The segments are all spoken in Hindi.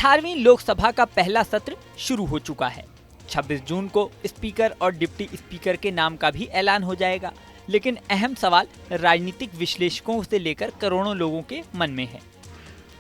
18वीं लोकसभा का पहला सत्र शुरू हो चुका है। 26 जून को स्पीकर और डिप्टी स्पीकर के नाम का भी ऐलान हो जाएगा, लेकिन अहम सवाल राजनीतिक विश्लेषकों से लेकर करोड़ों लोगों के मन में है।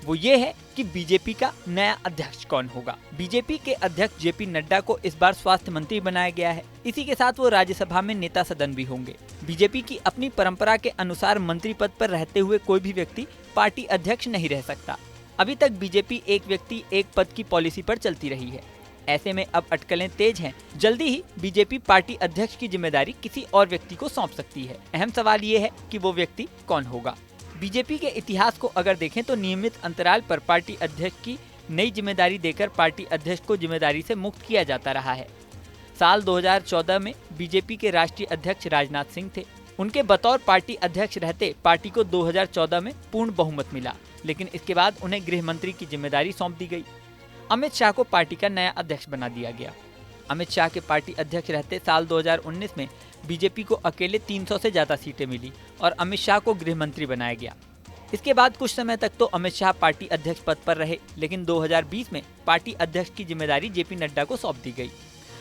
वो ये है कि बीजेपी का नया अध्यक्ष कौन होगा। बीजेपी के अध्यक्ष जेपी नड्डा को इस बार स्वास्थ्य मंत्री बनाया गया है। इसी के साथ वो राज्यसभा में नेता सदन भी होंगे। बीजेपी की अपनी परंपरा के अनुसार मंत्री पद पर रहते हुए कोई भी व्यक्ति पार्टी अध्यक्ष नहीं रह सकता। अभी तक बीजेपी एक व्यक्ति एक पद की पॉलिसी पर चलती रही है। ऐसे में अब अटकलें तेज हैं। जल्दी ही बीजेपी पार्टी अध्यक्ष की जिम्मेदारी किसी और व्यक्ति को सौंप सकती है। अहम सवाल ये है कि वो व्यक्ति कौन होगा। बीजेपी के इतिहास को अगर देखें तो नियमित अंतराल पर पार्टी अध्यक्ष की नई जिम्मेदारी देकर पार्टी अध्यक्ष को जिम्मेदारी से मुक्त किया जाता रहा है। साल 2014 में बीजेपी के राष्ट्रीय अध्यक्ष राजनाथ सिंह थे। उनके बतौर पार्टी अध्यक्ष रहते पार्टी को 2014 में पूर्ण बहुमत मिला, लेकिन इसके बाद उन्हें गृह मंत्री की जिम्मेदारी सौंप दी गई। अमित शाह को पार्टी का नया अध्यक्ष बना दिया गया। अमित शाह के पार्टी अध्यक्ष रहते साल 2019 में बीजेपी को अकेले 300 से ज्यादा सीटें मिली और अमित शाह को गृह मंत्री बनाया गया। इसके बाद कुछ समय तक तो अमित शाह पार्टी अध्यक्ष पद पर रहे, लेकिन 2020 में पार्टी अध्यक्ष की जिम्मेदारी जेपी नड्डा को सौंप दी गई।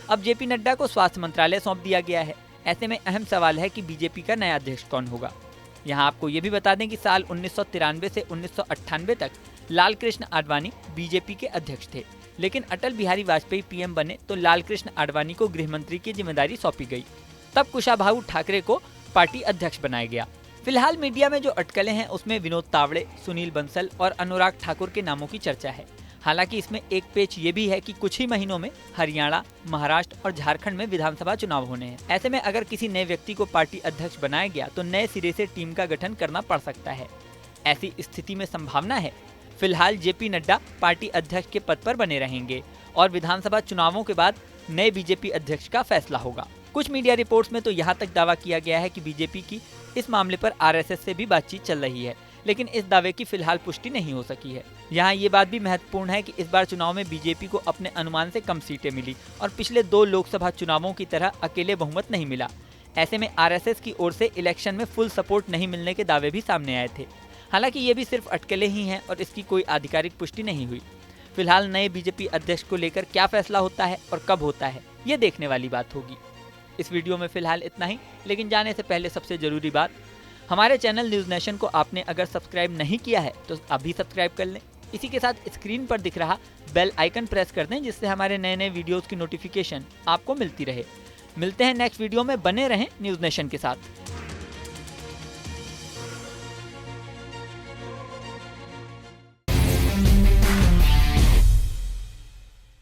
अब जेपी नड्डा को स्वास्थ्य मंत्रालय सौंप दिया गया है। ऐसे में अहम सवाल है कि बीजेपी का नया अध्यक्ष कौन होगा। यहाँ आपको ये भी बता दें कि साल 1993 से 1998 तक लाल कृष्ण आडवाणी बीजेपी के अध्यक्ष थे, लेकिन अटल बिहारी वाजपेयी पीएम बने तो लाल कृष्ण आडवाणी को गृह मंत्री की जिम्मेदारी सौंपी गई। तब कुशाभाऊ ठाकरे को पार्टी अध्यक्ष बनाया गया। फिलहाल मीडिया में जो अटकलें हैं उसमें विनोद तावड़े, सुनील बंसल और अनुराग ठाकुर के नामों की चर्चा है। हालांकि इसमें एक पेच ये भी है कि कुछ ही महीनों में हरियाणा, महाराष्ट्र और झारखंड में विधानसभा चुनाव होने हैं। ऐसे में अगर किसी नए व्यक्ति को पार्टी अध्यक्ष बनाया गया तो नए सिरे से टीम का गठन करना पड़ सकता है। ऐसी स्थिति में संभावना है फिलहाल जेपी नड्डा पार्टी अध्यक्ष के पद पर बने रहेंगे और विधानसभा चुनावों के बाद नए बीजेपी अध्यक्ष का फैसला होगा। कुछ मीडिया रिपोर्ट्स में तो यहाँ तक दावा किया गया है कि बीजेपी की इस मामले पर आरएसएस से भी बातचीत चल रही है, लेकिन इस दावे की फिलहाल पुष्टि नहीं हो सकी है। यहाँ ये बात भी महत्वपूर्ण है कि इस बार चुनाव में बीजेपी को अपने अनुमान से कम सीटें मिली और पिछले 2 लोकसभा चुनावों की तरह अकेले बहुमत नहीं मिला। ऐसे में आरएसएस की ओर से इलेक्शन में फुल सपोर्ट नहीं मिलने के दावे भी सामने आए थे। हालांकि ये भी सिर्फ अटकलें ही हैं और इसकी कोई आधिकारिक पुष्टि नहीं हुई। फिलहाल नए बीजेपी अध्यक्ष को लेकर क्या फैसला होता है और कब होता है, ये देखने वाली बात होगी। इस वीडियो में फिलहाल इतना ही, लेकिन जाने से पहले सबसे जरूरी बात, हमारे चैनल न्यूज़ नेशन को आपने अगर सब्सक्राइब नहीं किया है तो अभी सब्सक्राइब कर लें। इसी के साथ स्क्रीन पर दिख रहा बेल आइकन प्रेस कर दें, जिससे हमारे नए नए वीडियोस की नोटिफिकेशन आपको मिलती रहे। मिलते हैं नेक्स्ट वीडियो में, बने रहें न्यूज़ नेशन के साथ।